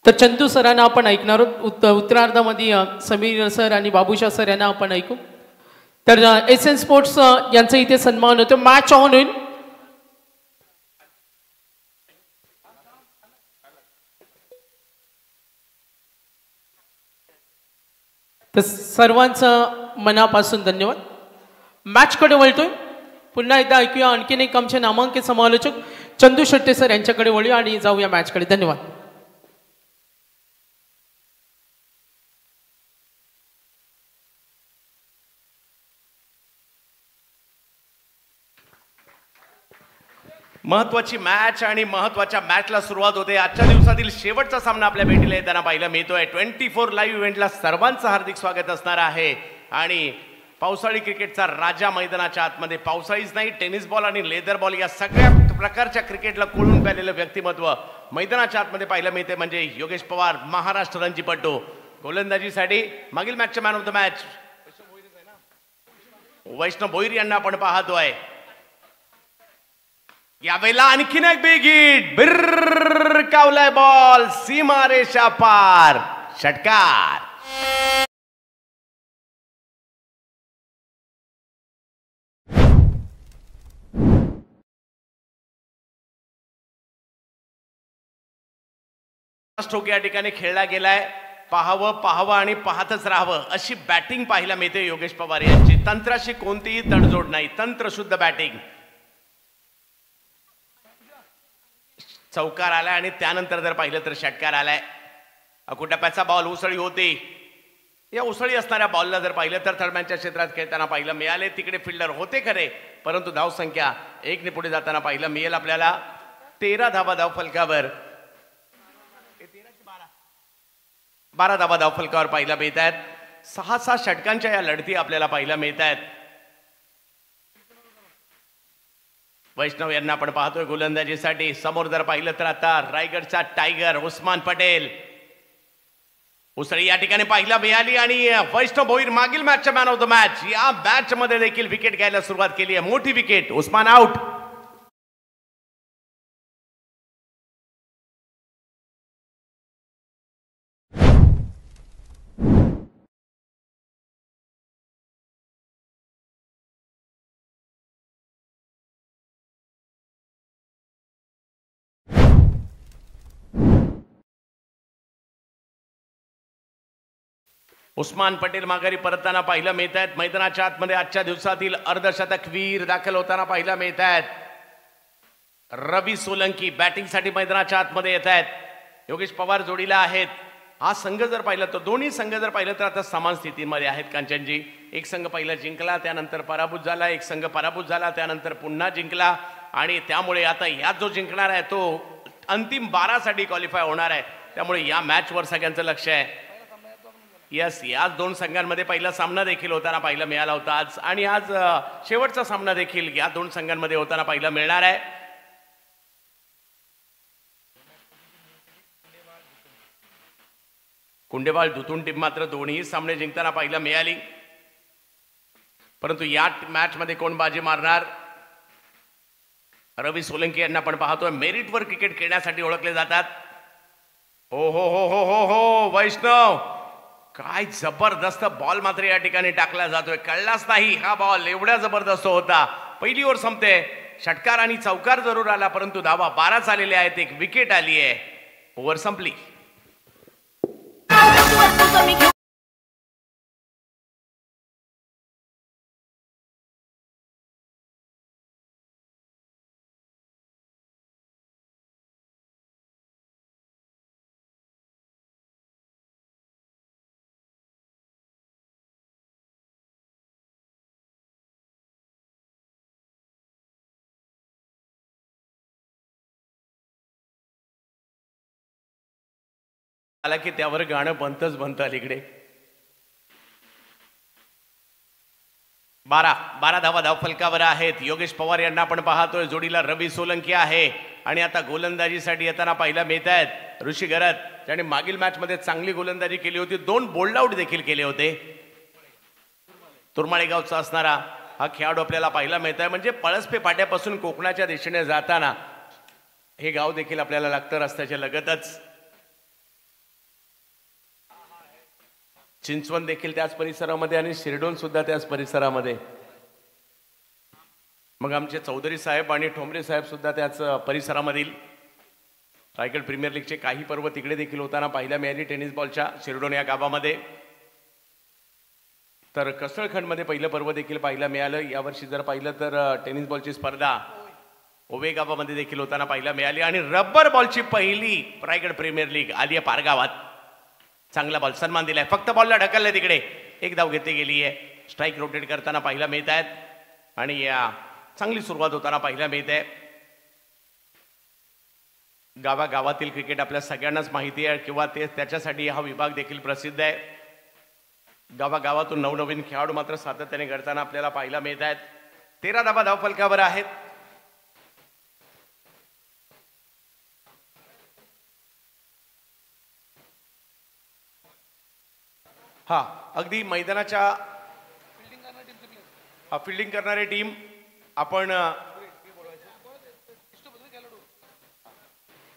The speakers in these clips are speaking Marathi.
तर चंदू सरांना आपण ऐकणार आहोत. उत्तरार्धामध्ये समीर सर आणि बाबूशा सर यांना आपण ऐकू. तर एसएन स्पोर्ट्स यांचा इथे सन्मान होतो. मॅच ऑन होईल. तर सर्वांचं मनापासून धन्यवाद. मॅचकडे वळतोय. पुन्हा एकदा ऐकूया आणखीन एक आमचे नामांकित समालोचक चंदू शेट्टे सर यांच्याकडे वळूया आणि जाऊया मॅचकडे. धन्यवाद. महत्वाची मॅच आणि महत्वाच्या मॅचला सुरुवात होते. आजच्या दिवसातील शेवटचा सामना आपल्या भेटीला येताना पाहायला मिळतोय. 24 लाईव्ह इव्हेंटला सर्वांचं हार्दिक स्वागत असणार आहे. आणि पावसाळी क्रिकेटचा राजा मैदानाच्या आतमध्ये, पावसाळीच नाही, टेनिस बॉल आणि लेदर बॉल या सगळ्या प्रकारच्या क्रिकेटला कोळून प्यालेलं व्यक्तिमत्व मैदानाच्या आतमध्ये पाहायला मिळते म्हणजे योगेश पवार, महाराष्ट्र रणजीपटू. गोलंदाजीसाठी मागील मॅचचे मॅन ऑफ द मॅच वैष्णव भोईर यांना आपण पाहतोय. यावेळेला आणखीन एक बिग हिट, बिर्र कावलाय बॉल, सीमारेषा पार, षटकार. स्ट्रोक या ठिकाणी खेळला गेलाय. पाहावं आणि पाहतच राहावं अशी बॅटिंग पाहायला मिळते योगेश पवार यांची. तंत्राशी कोणतीही तडजोड नाही, तंत्रशुद्ध बॅटिंग. चौकार आलाय आणि त्यानंतर जर पाहिलं तर षटकार आलाय. अकुटप्प्याचा बॉल, उसळी होती. या उसळी असणाऱ्या बॉलला जर पाहिलं तर थर्डमॅनच्या क्षेत्रात खेळताना पाहिलं मिळाले. तिकडे फिल्डर होते खरे, परंतु धाव संख्या 1 ने पुढे जाताना पाहिलं मिळेल आपल्याला. 13 धावा धाव फलकावर, 12 धावा धाव फलकावर पाहायला मिळत आहेत. 6 षटकांच्या या लढती आपल्याला पाहायला मिळत आहेत. वैष्णव यांना आपण पाहतोय गोलंदाजीसाठी. समोर जर पाहिलं तर आता रायगडचा टायगर उस्मान पटेल. उसळी या ठिकाणी पाहायला मिळाली आणि वैष्णव भोईर मागील मॅचच्या मॅन ऑफ द मॅच. या मॅच मध्ये देखील विकेट घ्यायला सुरुवात केली आहे. मोठी विकेट, उस्मान आउट. उस्मान पटेल माघारी परतताना पाहायला मिळत आहेत. मैदानाच्या आतमध्ये आजच्या दिवसातील अर्धशतकवीर दाखल होताना पाहायला मिळत आहेत. रवी सोलंकी बॅटिंगसाठी मैदानाच्या आतमध्ये येत आहेत. योगेश पवार जोडीला आहेत. हा संघ जर पाहिलं तर दोन्ही संघ जर पाहिलं तर आता समान स्थितीमध्ये आहेत. कांचनजी, एक संघ पहिला जिंकला, त्यानंतर पराभूत झाला. एक संघ पराभूत झाला, त्यानंतर पुन्हा जिंकला. आणि त्यामुळे आता यात जो जिंकणार आहे तो अंतिम 12 साठी क्वालिफाय होणार आहे. त्यामुळे या मॅचवर सगळ्यांचं लक्ष आहे. यस, याच दोन संघांमध्ये पहिला सामना देखील होताना पाहायला मिळाला होता आज. आणि आज शेवटचा सामना देखील या दोन संघांमध्ये होताना पाहायला मिळणार आहे. कुंडेवाल दुतून टीम मात्र दोन्ही सामने जिंकताना पाहायला मिळाली. परंतु या मॅच मध्ये कोण बाजी मारणार? रवी सोलंकी यांना आपण पाहतोय. मेरिटवर क्रिकेट खेळण्यासाठी ओळखले जातात. हो हो हो हो हो हो वैष्णव, काय जबरदस्त बॉल मात्र या ठिकाणी टाकला जातोय. कळलाच नाही हा बॉल एवढा जबरदस्त होता. पहिली ओव्हर संपते. षटकार आणि चौकार जरूर आला, परंतु धावा 12 झालेल्या आहेत. एक विकेट आली आहे. ओव्हर संपली. आला की त्यावर गाणं बनतं अलीकडे. 12 धावा धाव फलकावर आहेत. योगेश पवार यांना आपण पाहतोय. जोडीला रवी सोलंकी आहे. आणि आता गोलंदाजीसाठी येताना पाहायला मिळत आहेत ऋषी गरत, ज्याने मागील मॅच मध्ये चांगली गोलंदाजी केली होती. 2 बोल्ड आउट देखील केले होते. तुरमाळे गावचा असणारा हा खेळाडू आपल्याला पाहायला मिळत आहे. म्हणजे पळसपे फाट्यापासून कोकणाच्या दिशेने जाताना हे गाव देखील आपल्याला लागतं रस्त्याच्या लगतच. चिंचवण देखील त्याच परिसरामध्ये आणि शिरडोन सुद्धा त्याच परिसरामध्ये. मग आमचे चौधरी साहेब आणि ठोंबरे साहेब सुद्धा त्याच परिसरामधील. रायगड प्रीमियर लीगचे काही पर्व तिकडे देखील होताना पाहायला मिळाली टेनिस बॉलच्या शिरडोन या गावामध्ये. तर कसळखंडमध्ये पहिलं पर्व देखील पाहायला मिळालं. यावर्षी जर पाहिलं तर टेनिस बॉलची स्पर्धा ओवे गावामध्ये देखील होताना पाहायला मिळाली. आणि रबर बॉलची पहिली रायगड प्रीमियर लीग आली आहे पारगावात. चांगला बॉल सन्मान दिलाय. फक्त बॉलला ढकललंय तिकडे. एक धाव घेतली गेली आहे. स्ट्राईक रोटेट करताना पाहायला मिळत आहेत आणि या चांगली सुरुवात होताना पाहायला मिळते. गावागावातील क्रिकेट आपल्या सगळ्यांनाच माहिती आहे किंवा ते त्याच्यासाठी हा विभाग देखील प्रसिद्ध आहे. गावागावातून नवनवीन खेळाडू मात्र सातत्याने घडताना आपल्याला पाहायला मिळत आहेत. 13 धावा धावफलकावर आहेत. हा अगदी मैदानाच्या फिल्डिंग करणारी टीम आपण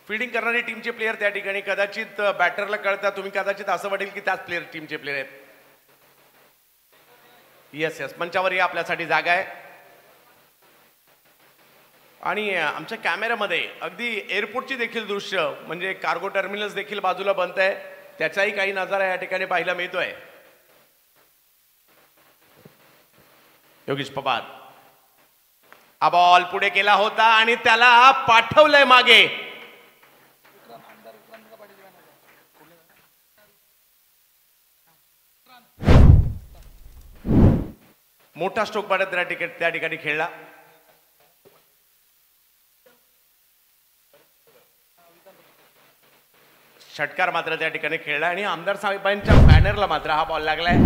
फिल्डिंग करणारी टीमचे प्लेयर त्या ठिकाणी कदाचित बॅटरला कळतात. तुम्ही कदाचित असं वाटेल की त्याच प्लेयर टीमचे प्लेयर आहेत. येस येस मंचावर या आपल्यासाठी जागा आहे. आणि आमच्या कॅमेऱ्यामध्ये अगदी एअरपोर्टची देखील दृश्य म्हणजे कार्गो टर्मिनल्स देखील बाजूला बनत आहे. त्याचाही काही नजारा या ठिकाणी पाहायला मिळतोय. योगेश पवार हा बॉल पुढे केला होता आणि त्याला पाठवलंय मागे. मोठा स्ट्रोक पाडत त्या ठिकाणी खेळला. षटकार मात्र त्या ठिकाणी खेळला आणि आमदार साहेबांच्या बॅनरला मात्र हा बॉल लागलाय.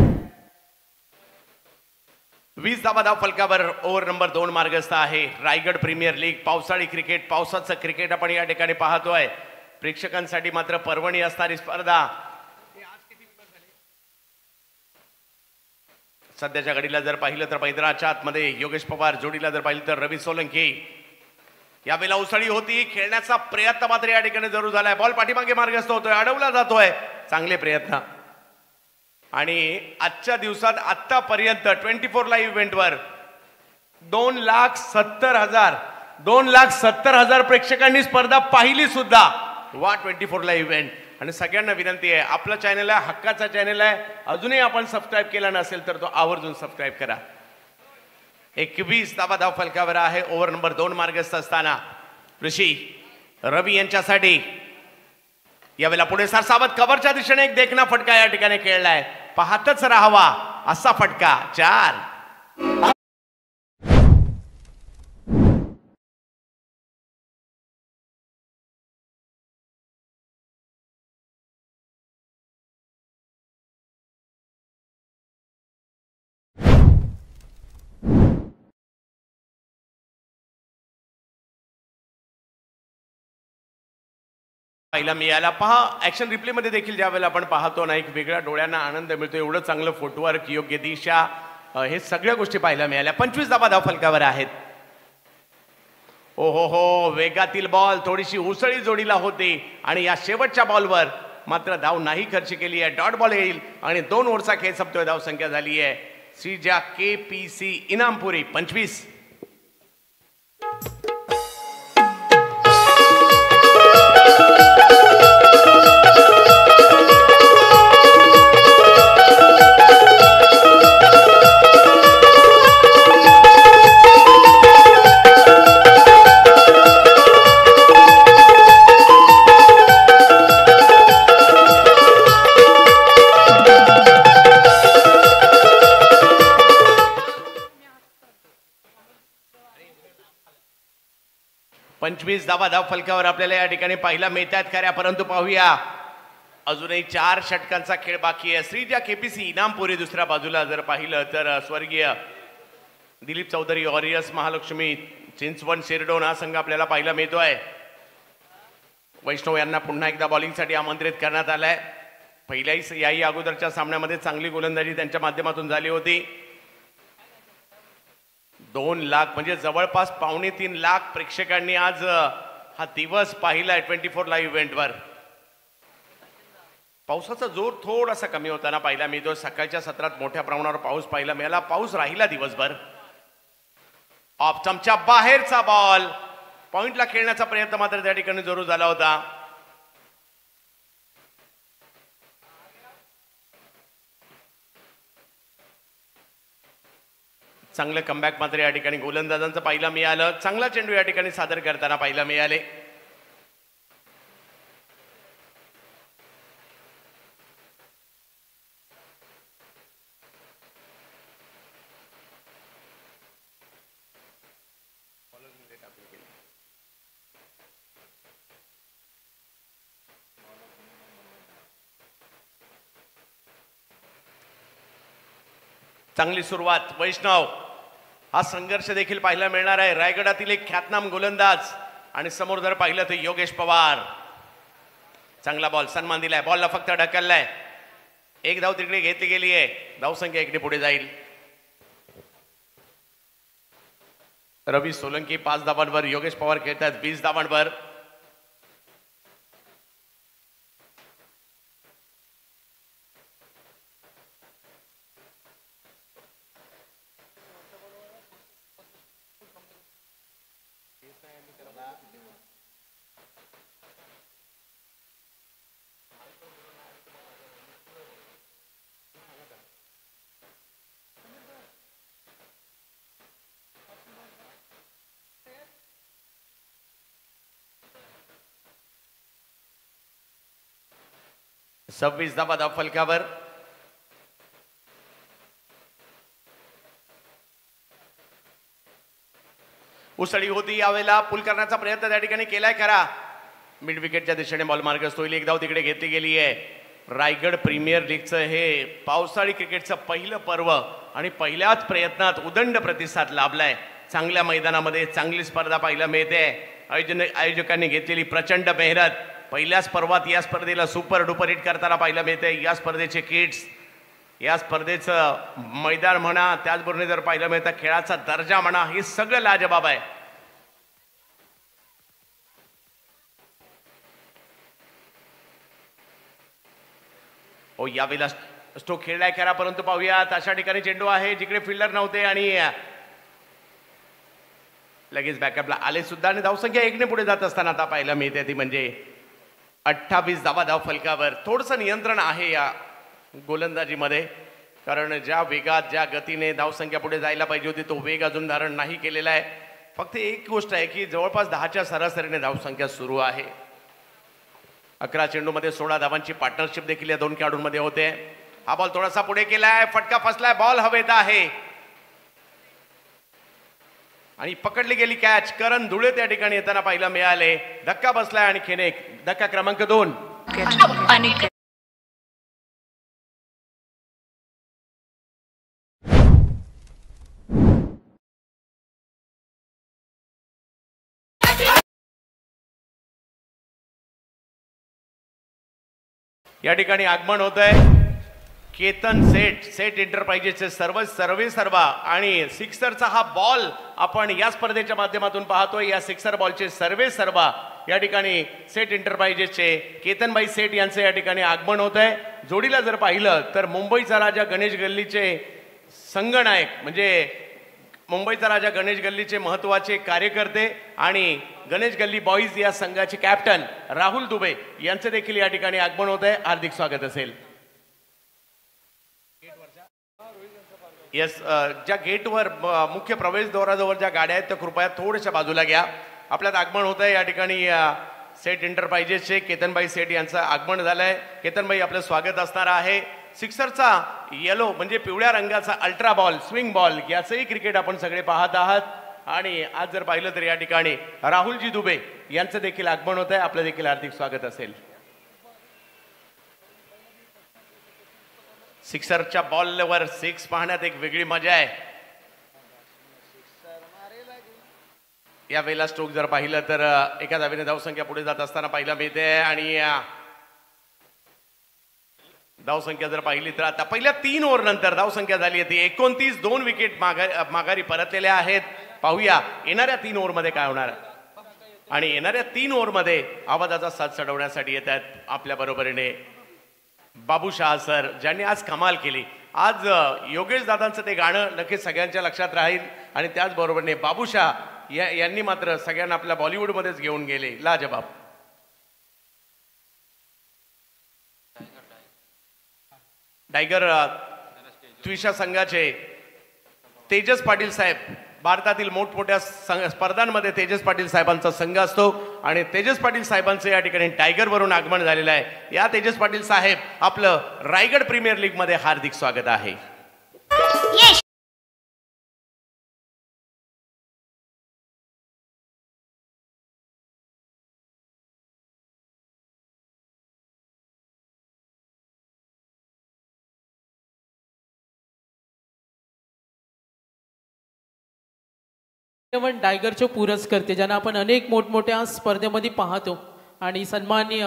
20 धावा धाव फलकावर ओव्हर नंबर 2 मार्गस्थ आहे. रायगड प्रीमियर लीग पावसाळी क्रिकेट पावसाचं क्रिकेट आपण या ठिकाणी पाहतोय. प्रेक्षकांसाठी मात्र पर्वणी असणारी स्पर्धा. सध्याच्या घडीला जर पाहिलं तर मैदानाच्या आतमध्ये योगेश पवार, जोडीला जर पाहिलं तर रवी सोलंकी. यावेळेला उसळी होती. खेळण्याचा प्रयत्न मात्र या ठिकाणी जरूर झालाय. बॉल पाठीमागे मार्गस्थ होतोय, अडवला जातोय. चांगले प्रयत्न. आणि आजच्या दिवसात आतापर्यंत 24 लाईव्ह इव्हेंटवर 2,70,000 प्रेक्षकांनी स्पर्धा पाहिली सुद्धा. वा 24 लाईव्ह इव्हेंट. आणि सगळ्यांना विनंती आहे, आपलं चॅनल आहे, हक्काचा चॅनल आहे, अजूनही आपण सबस्क्राईब केला नसेल तर तो आवर्जून सबस्क्राईब करा. 21 धावा धाव फलकावर आहे. ओव्हर नंबर 2 मार्गस्थ असताना ऋषी रवी यांच्यासाठी यावेळेला पुढे सरसावत कव्हरच्या दिशेने एक देखना फटका या ठिकाणी खेळलाय. पाहतच राहावा असा फटका. 4. पाहिला मिळाला. पहा ऍक्शन रिप्ले मध्ये देखील ज्यावेळेला आपण पाहतो ना एक वेगळ्या डोळ्यांना आनंद मिळतो. एवढं चांगलं फुटवर्क, योग्य दिशा, हे सगळ्या गोष्टी पाहायला मिळाल्या. 25 धावा धाव फलकावर आहेत. ओ हो वेगातील बॉल थोडीशी उसळी जोडीला होती आणि या शेवटच्या बॉलवर मात्र धाव नाही खर्च केली आहे. डॉट बॉल येईल आणि 2 ओव्हरचा खेळ संपतोय. धाव संख्या झाली आहे श्रीजा KPC इनामपुरी 25. धावा धाव फलकावर आपल्याला या ठिकाणी पाहायला मिळतात खऱ्या. परंतु पाहूया अजूनही 4 षटकांचा खेळ बाकी आहे. श्रीजा KPC इनामपुरी दुसऱ्या बाजूला जर पाहिलं तर स्वर्गीय दिलीप चौधरी वॉरियर्स महालक्ष्मी चिंचवण शिरडोन हा संघ आपल्याला पाहायला मिळतोय. वैष्णव यांना पुन्हा एकदा बॉलिंगसाठी आमंत्रित करण्यात आलंय. पहिल्याही याही अगोदरच्या सामन्यामध्ये चांगली गोलंदाजी त्यांच्या माध्यमातून झाली होती. 2 लाख म्हणजे जवळपास 2.25 लाख प्रेक्षकांनी आज हा दिवस पाहिलाय 24 लाईव्ह इव्हेंटवर. पावसाचा जोर थोडासा कमी होताना पाहिला मिळतो. सकाळच्या सत्रात मोठ्या प्रमाणावर पाऊस पाहायला मिळाला. पाऊस राहिला दिवसभर. ऑफ स्टंपच्या बाहेरचा बॉल. पॉइंटला खेळण्याचा प्रयत्न मात्र त्या ठिकाणी जरूर झाला होता. चांगलं कमबॅक मात्र या ठिकाणी गोलंदाजांचं पाहायला मिळालं. चांगला चेंडू या ठिकाणी सादर करताना पाहायला मिळाले. चांगली सुरुवात. वैष्णव. हा संघर्ष देखील पाहायला मिळणार आहे. रायगडातील एक ख्यातनाम गोलंदाज आणि समोर जर पाहिलं तर योगेश पवार. चांगला बॉल. सन्मान दिलाय. बॉलला फक्त ढकललाय. एक धाव तिकडे घेतली गेली आहे. धावसंख्या इकडे पुढे जाईल. रवी सोलंकी 5 धावांवर. योगेश पवार खेळतात 20 धावांवर. सव्वीस धावा धाव फलकावर. उसळी होती. यावेळेला पुल करण्याचा प्रयत्न त्या ठिकाणी केलाय खरा. मिड विकेटच्या दिशेने बॉल मार्गस्थ होईल. एक धाव तिकडे घेतली गेली आहे. रायगड प्रीमियर लीगचं हे पावसाळी क्रिकेटचं पहिलं पर्व आणि पहिल्याच प्रयत्नात उदंड प्रतिसाद लाभलाय. चांगल्या मैदानामध्ये चांगली स्पर्धा पाहायला मिळते. आयोजकांनी घेतलेली प्रचंड मेहनत. पहिल्याच पर्वात या स्पर्धेला सुपर डुपर हिट करताना पाहायला मिळते. या स्पर्धेचे किट्स, या स्पर्धेचं मैदान म्हणा, त्याचबरोबर जर पाहायला मिळतं खेळाचा दर्जा म्हणा, हे सगळं लाजबाब आहे. हो, यावेळेला स्ट्रोक खेळलाय खरा, परंतु पाहूयात अशा ठिकाणी चेंडू आहे जिकडे फिल्डर नव्हते आणि लगेच बॅकअपला आले सुद्धा. आणि धावसंख्या 1 ने पुढे जात असताना आता पाहायला मिळते ती म्हणजे 28 धावा धाव फलकावर. थोडंसं नियंत्रण आहे या गोलंदाजीमध्ये, कारण ज्या वेगात ज्या गतीने धावसंख्या पुढे जायला पाहिजे होती तो वेग अजून धारण नाही केलेला आहे. फक्त एक गोष्ट आहे की जवळपास 10च्या सरासरीने धावसंख्या सुरू आहे. 11 चेंडूमध्ये 16 धावांची पार्टनरशिप देखील या दोन खेळाडूंमध्ये होते. हा बॉल थोडासा पुढे केलाय. फटका फसलाय. बॉल हवेत आहे आणि पकडली गेली कॅच. करण धुळे त्या ठिकाणी येताना पाहायला मिळाले. धक्का बसलाय आणि खेने धक्का क्रमांक 2. या ठिकाणी आगमन होत आहे केतन सेट एंटरप्राइजेसचे सर्वे आणि सिक्सरचा हा बॉल आपण या स्पर्धेच्या माध्यमातून पाहतोय. या सिक्सर बॉलचे सर्वा या ठिकाणी सेट एंटरप्राइजेसचे केतनभाई सेठ यांचे या ठिकाणी आगमन होत आहे. जोडीला जर पाहिलं तर मुंबईचा राजा गणेश गल्लीचे संगनायक म्हणजे मुंबईचा राजा गणेश गल्लीचे महत्वाचे कार्यकर्ते आणि गणेश गल्ली बॉईज या संघाचे कॅप्टन राहुल दुबे यांचे देखील या ठिकाणी आगमन होत आहे. हार्दिक स्वागत असेल. ज्या गेटवर मुख्य प्रवेशद्वाराजवळ ज्या गाड्या आहेत त्या कृपया थोड्याशा बाजूला घ्या. आपल्यात आगमन होत आहे या ठिकाणी सेट एंटरप्राइजेसचे केतनभाई सेठ यांचं आगमन झालंय. केतनभाई आपलं स्वागत असणार आहे. सिक्सरचा येलो म्हणजे पिवळ्या रंगाचा अल्ट्रा बॉल स्विंग बॉल याचंही क्रिकेट आपण सगळे पाहत आहात. आणि आज जर पाहिलं तर या ठिकाणी राहुलजी दुबे यांचं देखील आगमन होत आहे. आपलं देखील हार्दिक स्वागत असेल. सिक्सरच्या बॉलवर 6 पाहण्यात एक वेगळी मजा आहे. या वेळेला स्ट्रोक जर पाहिलं तर एका धावेने धावसंख्या पुढे जात असताना पाहायला मिळते. आणि धावसंख्या जर पाहिली तर आता पहिल्या 3 ओव्हर नंतर धावसंख्या झाली होती 29. 2 विकेट माघारी परतलेल्या आहेत. पाहूया येणाऱ्या 3 ओव्हरमध्ये काय होणार. आणि येणाऱ्या 3 ओव्हरमध्ये आवाजाचा साथ चढवण्यासाठी येत आहेत आपल्या बरोबरीने बाबूशाह सर ज्यांनी आज कमाल केली. आज योगेश दादांचं ते गाणं नक्कीच सगळ्यांच्या लक्षात राहील आणि त्याचबरोबरने बाबूशाह यांनी मात्र सगळ्यांना आपल्या बॉलिवूडमध्येच घेऊन गेले. लाजबाब. टायगर त्विषा संघाचे तेजस पाटील साहेब, भारतातील मोठमोठ्या स्पर्धांमध्ये तेजस पाटील साहेबांचा संघ असतो आणि तेजस पाटील साहेबांचं या ठिकाणी टायगरवरून आगमन झालेलं आहे. या तेजस पाटील साहेब आपलं रायगड प्रीमियर लीग मध्ये हार्दिक स्वागत आहे. टायगरचे पुरस्कर्ते ज्यांना आपण अनेक मोठमोठ्या स्पर्धेमध्ये पाहतो आणि सन्माननीय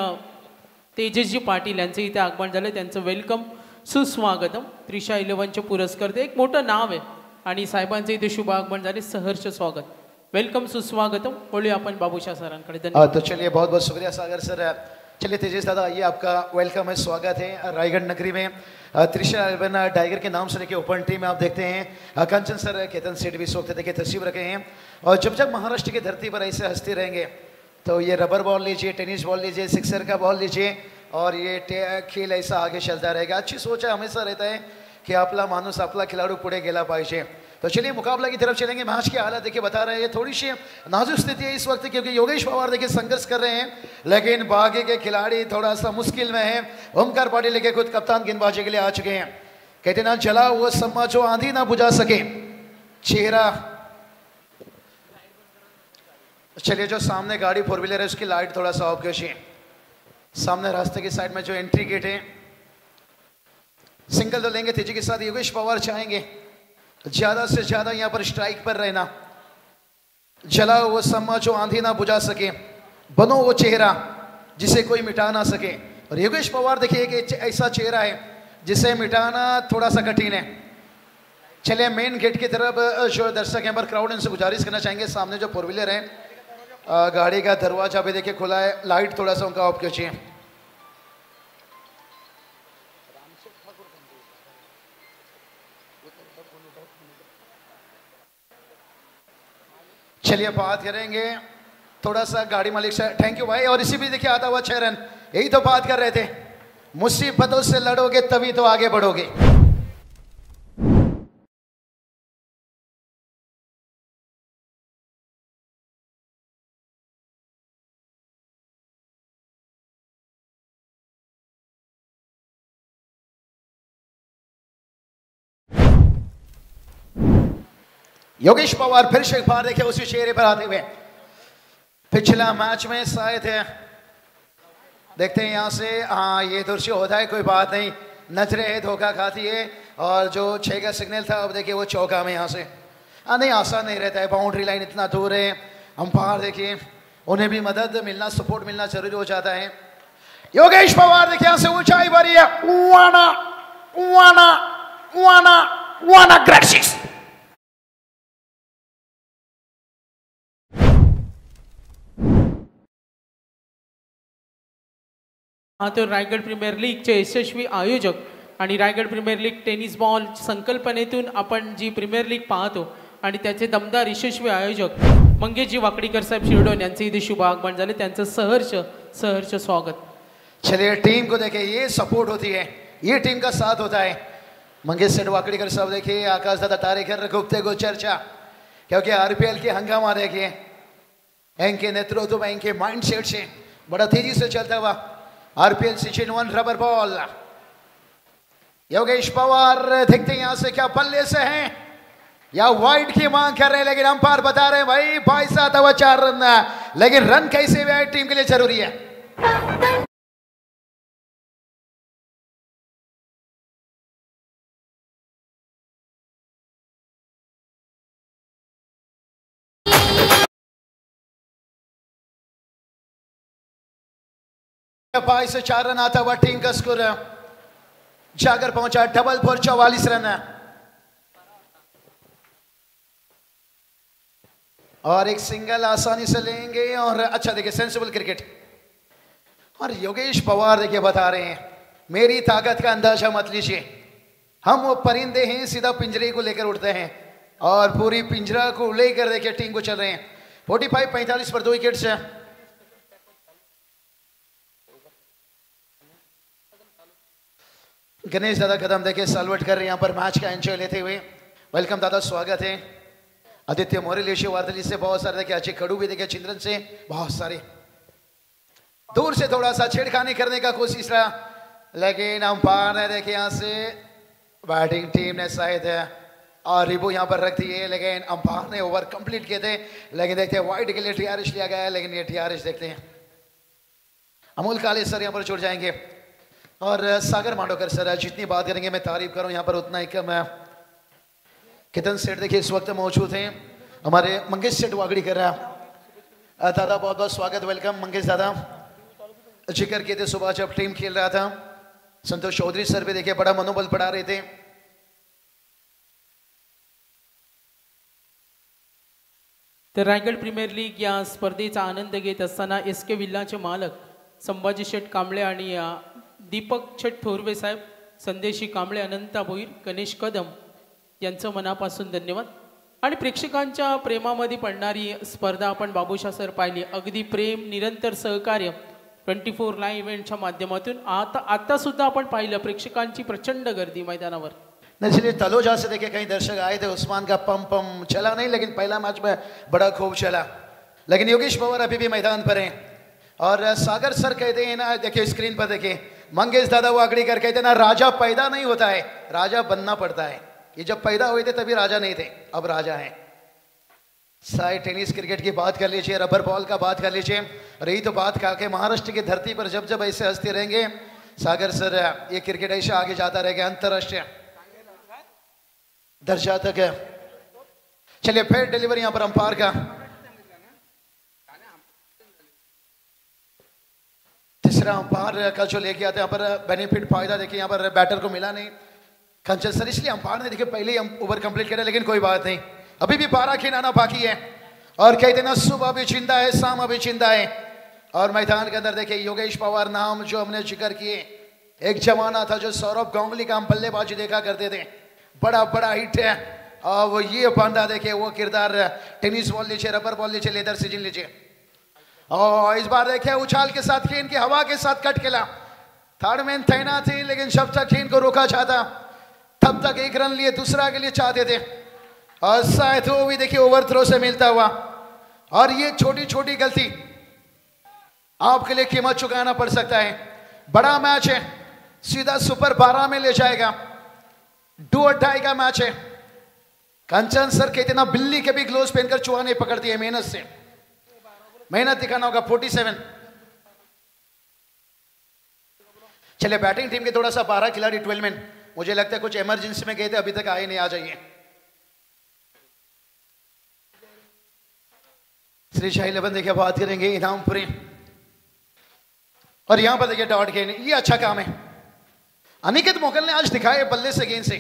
तेजसजी पाटील यांचे इथे आगमन झाले. त्यांचं वेलकम, सुस्वागतम. त्रिशा 11चे पुरस्कर्ते एक मोठं नाव आहे आणि साहेबांचे इथे शुभ आगमन झाले. सहर्ष स्वागत, वेलकम, सुस्वागतम. बोलूया आपण बाबूशाह सरांकडे. तो चलिए बहुत बहुत शुक्रिया सागर सर. चलिए तेजस दादा आइए, आपका वेलकम है, स्वागत है रायगढ़ नगरी में. त्रिशा 11 टाइगर के नाम से लेके ओपन टीम में आप देखते हैं कंचन सर, केतन सेठ भी इस वक्त देखिए तस्वीर रखे हैं. और जब जब महाराष्ट्र की धरती पर ऐसे हंसते रहेंगे तो ये रबर बॉल लीजिए, टेनिस बॉल लीजिए, सिक्सर का बॉल लीजिए और ये खेल ऐसा आगे चलता रहेगा. अच्छी सोच है, हमेशा रहता है कि आपला माणूस आपला खिलाडू पुढे गेला पाहिजे. तो चलिए मुकाबला की तरफ चलेंगे. मैच की हालत देखिए बता रहे हैं, थोड़ी सी नाजुक स्थिति है इस वक्त क्योंकि योगेश पवार देखिए संघर्ष कर रहे हैं लेकिन बाकी के खिलाड़ी थोड़ा सा मुश्किल में है. ओमकार पाटिल लेके खुद कप्तान गेंदबाजी के लिए आ चुके हैं. कहते ना जला वो सम्मा जो आंधी ना बुझा सके चेहरा. चलिए जो सामने गाड़ी फोर व्हीलर है उसकी लाइट थोड़ा सा ऑफ कीजिए. सामने रास्ते की साइड में जो एंट्री गेट है सिंगल तो लेंगे तेजी के साथ. योगेश पवार चाहेंगे ज्यादा से ज्यादा यहां पर स्ट्राइक पर रहना. जला वो सम्मा जो आंधी ना बुझा सके, बनो वो चेहरा जिसे कोई मिटा ना सके. और योगेश पवार देखिए एक ऐसा चेहरा है जिसे मिटाना थोड़ा सा कठिन है. चलिए मेन गेट की तरफ जो दर्शक हैं पर क्राउड उनसे गुजारिश करना चाहेंगे, सामने जो फोर व्हीलर है गाड़ी का दरवाजा भी देखिए खुला है, लाइट थोड़ा सा उनका ऑफ कीजिए. चलिए बात करेंगे थोड़ा सा गाड़ी मालिक से. थैंक यू भाई. और इसी भी देखिए आता हुआ 6 रन. यही तो बात कर रहे थे, मुसीबतों से लड़ोगे तभी तो आगे बढ़ोगे. योगेश पवार फिर से एक बार देखिए उसी चेहरे पर आते हुए. पिछला मैच में शायद है, देखते हैं यहां से. हाँ ये दृश्य होता है, कोई बात नहीं, नजरें धोखा खाती है. और जो 6 का सिग्नल था अब देखिए वो चौका में यहां से. नहीं आसान नहीं रहता है, बाउंड्री लाइन इतना दूर है. अंपायर देखिए उन्हें भी मदद मिलना, सपोर्ट मिलना जरूरी हो जाता है. योगेश पवार देखिए यहां से ऊंचाई भरी है. वाना वाना वाना वाना ग्रेसिस. हा तो रायगड प्रीमियर लीगचे यशस्वी आयोजक आणि Raigad premier league tennis ball संकल्पनेतून आपण जी प्रीमियर लीग पाहतो आणि त्याचे दमदार यशस्वी आयोजक मंगेशजी वाकडीकर साहेब शिरडोन यांचे इथे शुभ आगमन झाले. त्यांचं सहर्ष सहर्ष स्वागत. चलिए टीम को देखिए ये सपोर्ट होती है, ये टीम का साथ होता है. मंगेश सेठ वाकडीकर साहब देखिए आकाश दादा तारेकर गुप्ते को चर्चा क्योंकि आरपीएल के हंगामा देखिए इनके नेतृत्व में इनके माइंड सेट से बड़ा तेजी से चलता हुआ RPL season 1 rubber ball. Yogesh Pawar देखते हैं यहां से क्या बल्ले से हैं या वाइड की मांग कर रहे हैं लेकिन अंपायर बता रहे हैं भाई 22 आता हुआ 4 रन. लेकिन रन कैसे हुए टीम के लिए जरूरी है. बाईस से 4 रन आता हुआ टीम का स्कोर जाकर पहुंचा डबल फॉर 44 रन. और एक सिंगल आसानी से लेंगे. और अच्छा देखिए सेंसिबल क्रिकेट. और योगेश पवार देखिए बता रहे हैं मेरी ताकत का अंदाजा मत लीजिए। हम वो परिंदे हैं, सीधा पिंजरे को लेकर उड़ते हैं और पूरी पिंजरा को लेकर देखिए टीम को चल रहे हैं। 45-45 पर 2 विकेट्स है। गणेश दादा कदम देखिए सालवट कर रहे हैं यहाँ पर मैच का एंजॉय लेते हुए। वेलकम दादा, स्वागत है। आदित्य मौर्य लेशियो वार्दली से बहुत सारे देखिए, अच्छे खड़ू भी देखिए, चिंद्रन से बहुत सारे। दूर से थोड़ा सा छेड़खानी करने का कोशिश रहा, लेकिन अंपायर ने देखिए यहाँ से बैटिंग टीम ने शायद और रिबो यहाँ पर रख दिए, लेकिन अंपायर ने ओवर कंप्लीट किए थे। लेकिन देखते हैं वाइड के लिए टीआरएस लिया गया है, लेकिन ये टीआरएस देखते हैं अमोल काले सर यहाँ पर जुड़ जाएंगे और सागर मांडोकर सर। जितनी बात करेंगे मैं तारीफ करूँ यहाँ पर उतना ही कम है। केतन सेठ देखिए इस वक्त मौजूद हैं, हमारे मंगेश सेठ वागड़ी कर रहा है। दादा बहुत बहुत स्वागत, वेलकम मंगेश दादा। जिक्र किए थे सुबह जब टीम खेल रहा था, संतोष चौधरी सर भी देखिए बड़ा मनोबल बढ़ा रहे थे। तर रायगड प्रीमियर लीग या स्पर्धेचा आनंद घेत असताना SK विल्लाचे मालक संभाजी शेठ कांबळे आणि दीपक शेठ थोरवे साहेब, संदेशी कांबळे, अनंता भोईर, गणेश कदम यांचं मनापासून धन्यवाद। आणि प्रेक्षकांच्या प्रेमामध्ये पडणारी स्पर्धा आपण बाबूशा सर पाहिली, अगदी प्रेम, निरंतर सहकार्य 24 लाईव्ह इव्हेंटच्या माध्यमातून आता सुद्धा आपण पाहिलं प्रेक्षकांची प्रचंड गर्दी मैदानावर। इसलिए तलोजा से देखे कई दर्शक आए थे, उस्मान का पम चला नहीं, लेकिन पहला मैच में बड़ा खूब चला। लेकिन योगेश पवार अभी भी मैदान पर हैं और सागर सर कहते हैं ना, देखिए स्क्रीन पर देखिए, मंगेश दादा वागड़ीकर कहते हैं ना, राजा पैदा नहीं होता है, राजा बनना पड़ता है। ये जब पैदा हुए थे तभी राजा नहीं थे, अब राजा हैं। साइड टेनिस क्रिकेट की बात कर लीजिए, रबर बॉल का बात कर लीजिए, रही तो बात कहा कि महाराष्ट्र की धरती पर जब जब ऐसे हंसते रहेंगे सागर सर, ये क्रिकेट ऐसा आगे जाता रहेगा, अंतरराष्ट्रीय दर्जा तक है। चलिए फिर डिलीवरी यहां पर अंपायर का, तीसरा अंपायर का जो लेके आते हैं यहाँ पर बेनिफिट फायदा देखिए यहाँ पर बैटर को मिला नहीं कंचन सर, इसलिए अंपायर ने देखिए पहले ही ओवर कंप्लीट किया, लेकिन कोई बात नहीं, अभी भी 12 खिलाना बाकी है। और कहते ना सुबह भी चिंता है, शाम भी चिंता है। और मैदान के अंदर देखिए योगेश पवार नाम जो हमने जिक्र किए, एक जमाना था जो सौरभ गांगुली का हम बल्लेबाजी देखा करते थे, बड़ा बड़ा हिट है। और वो ये बंदा देखिए, वो किरदार, टेनिस बॉल लीजिए, रबर बॉल लीजिए, लेदर सीजन लीजिए, और इस बार देखिए उछाल के साथ खेल के हवा के साथ कट खेला। थर्ड मैन तैनात थी, लेकिन जब तक खेल को रोका चाहता तब तक 1 रन लिए दूसरा के लिए चाहते थे, और शायद वो भी देखिए ओवर थ्रो से मिलता हुआ। और ये छोटी छोटी गलती आपके लिए कीमत चुकाना पड़ सकता है। बड़ा मैच है, सीधा सुपर 12 में ले जाएगा, डू और डाई का मैच है। कंचन सर कहते ना, बिल्ली के भी ग्लोव्स पहनकर चूहा नहीं पकड़ती है, मेहनत से, मेहनत दिखाना होगा। 47। चलिए बैटिंग टीम के थोड़ा सा 12 खिलाड़ी 12 में, मुझे लगता है कुछ इमरजेंसी में गए थे, अभी तक आए नहीं, आ जाइए। श्री शाही 11 देखिए बात करेंगे इनामपुरी, और यहां पर देखिए डॉट गेंद, ये अच्छा काम है। अनिकेत मोगल ने आज दिखाए बल्ले से गेंद से,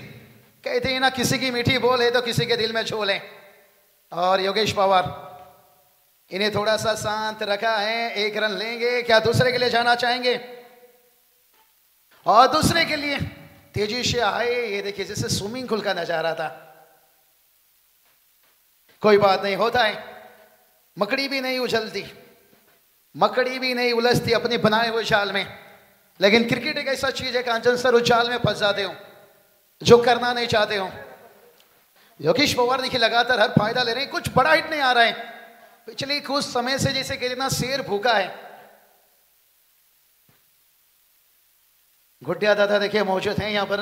कहते हैं ना किसी की मीठी बोल है तो किसी के दिल में झोल है। और योगेश पवार इन्हें थोड़ा सा शांत रखा है, 1 रन लेंगे क्या, दूसरे के लिए जाना चाहेंगे, और दूसरे के लिए तेजी से आए। ये देखिए जैसे स्विमिंग पूल का नजारा था। कोई बात नहीं, होता है, मकड़ी भी नहीं उछलती, मकड़ी भी नहीं उलझती अपने बनाए हुए जाल में। लेकिन क्रिकेट एक ऐसा चीज है कांचन सर, उस जाल में फंस जाते हो जो करना नहीं चाहते हो। योगेश पवार देखिए लगातार हर फायदा ले रहे हैं, कुछ बड़ा हिट नहीं आ रहा है, पिछले कुछ समय से जैसे कहते ना शेर भूखा है। गुड्डिया दादा देखिए मौजूद हैं यहाँ पर,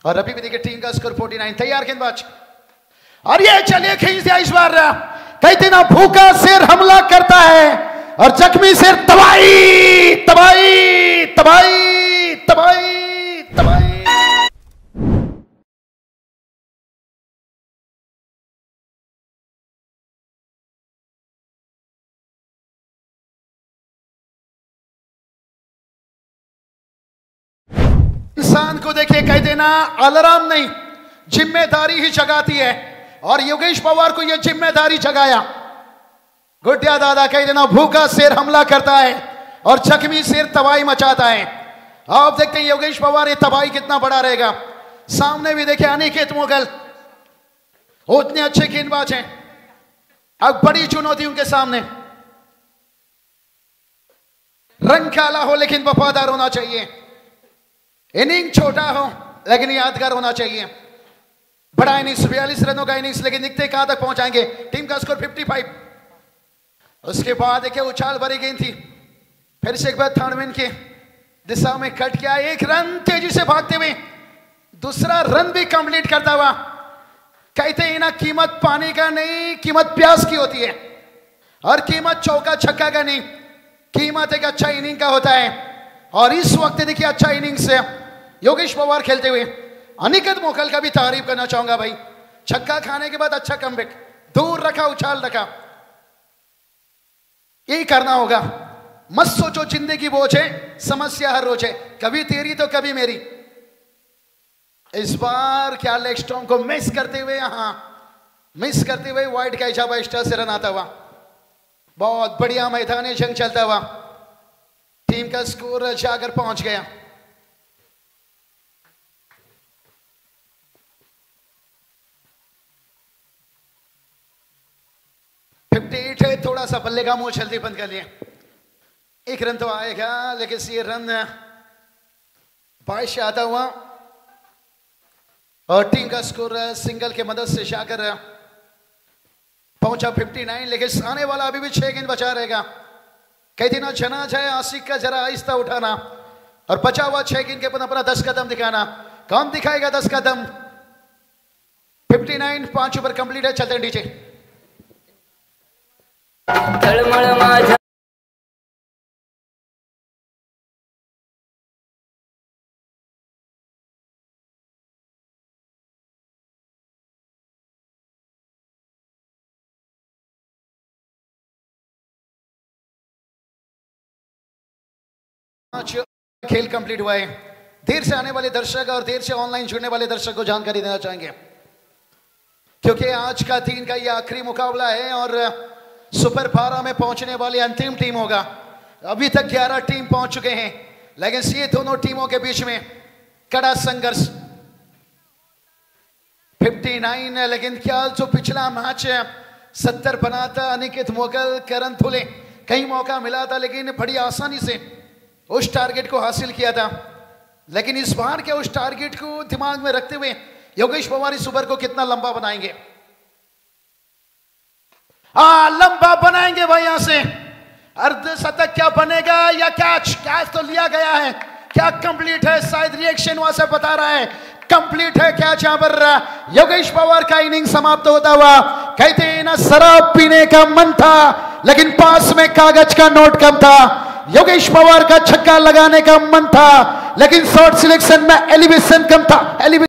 और अभी भी देखिए टीम का स्कोर 49। तैयार गेंदबाज, और ये चलिए खींच दिया इस बार, कहते ना भूखा शेर हमला करता है और जख्मी शेर तबाही तबाही तबाही तबाही तबाही। इंसान को देखिए कहते ना अलार्म नहीं, जिम्मेदारी ही जगाती है, और योगेश पवार को यह जिम्मेदारी जगाया। गुड्डिया दादा कहते ना भूखा शेर हमला करता है और जख्मी शेर तबाही मचाता है। आप देखते हैं योगेश पवार, ये तबाही कितना बड़ा रहेगा। सामने भी देखे अनिकेत मुगल, उतने अच्छे गेंदबाज हैं, अब बड़ी चुनौती उनके सामने। रंग काला हो लेकिन वफादार होना चाहिए, इनिंग छोटा हो लेकिन यादगार होना चाहिए। बड़ा इनिंग्स, 42 रनों का इनिंग्स, लेकिन दिखते कहां तक पहुंचाएंगे। टीम का स्कोर 55। उसके बाद देखिए उछाल भरी गेंद थी, फिर से एक बार थर्डमैन की दिशा में कट किया, एक रन तेजी से भागते हुए दूसरा रन भी कंप्लीट करता हुआ। कहते हैं ना, कीमत पानी का नहीं, कीमत प्यास की होती है, और कीमत चौका छक्का का नहीं, कीमत एक अच्छा इनिंग का होता है। और इस वक्त देखिए अच्छा इनिंग से योगेश पवार खेलते हुए। अनिकेत मुगल का भी तारीफ करना चाहूंगा भाई, छक्का खाने के बाद अच्छा कमबैक, दूर रखा, उछाल रखा, यही करना होगा। मत सोचो जिंदगी बोझ है, समस्या हर रोज है, कभी तेरी तो कभी मेरी। इस बार क्या लेग स्टॉम्प को मिस करते हुए, मिस करते हुए वाइड का इजाबा एक्स्ट्रा से रन आता हुआ। बहुत बढ़िया मैदानी जंग चलता हुआ, टीम का स्कोर जाकर पहुंच गया। है, थोड़ा सा बल्ले का मुंह जल्दी बंद कर लिए। एक रन तो आएगा, लेकिन ये रन 22 आता हुआ, और टीम का स्कोर सिंगल के मदद से जाकर पहुंचा 59। लेकिन आने वाला अभी भी 6 गेंद बचा रहेगा। कहती ना, जना जाए आशिक का जरा आहिस्ता उठाना, और बचा हुआ 6 गेंद के अपना 10 कदम दिखाना। कौन दिखाएगा 10 कदम? 59, 5 ओवर कंप्लीट है। चलते हैं डीजे। तळमळ माझ्या खेल कंप्लीट हुआ है। देर से आने वाले दर्शक और देर से ऑनलाइन जुड़ने वाले दर्शक को जानकारी देना चाहेंगे, क्योंकि आज का दिन का यह आखिरी मुकाबला है और सुपर 12 में पहुंचने वाली अंतिम टीम होगा। अभी तक 11 टीम पहुंच चुके हैं, लेकिन ये दोनों टीमों के बीच में कड़ा संघर्ष। 59, लेकिन क्या जो पिछला मैच 70 बना था, अनिकेत मुगल, करण थुले, कई मौका मिला था, लेकिन बड़ी आसानी से उस टारगेट को हासिल किया था। लेकिन इस बार के उस टारगेट को दिमाग में रखते हुए योगेश पवार इस ओवर को कितना लंबा बनाएंगे? लंबा बनाएंगे भाई। यहां से अर्धशतक क्या बनेगा या कैच? कैच तो लिया गया है, क्या कंप्लीट है? शायद रिएक्शन वहां से बता रहा है कंप्लीट है कैच। यहां पर योगेश पवार का इनिंग समाप्त होता हुआ। कहते हैं ना, शराब पीने का मन था, लेकिन पास में कागज का नोट कम था। योगेश पवार का छक्का लगाने का मन था, लेकिन शॉट सिलेक्शन में एलिवेशन कम था।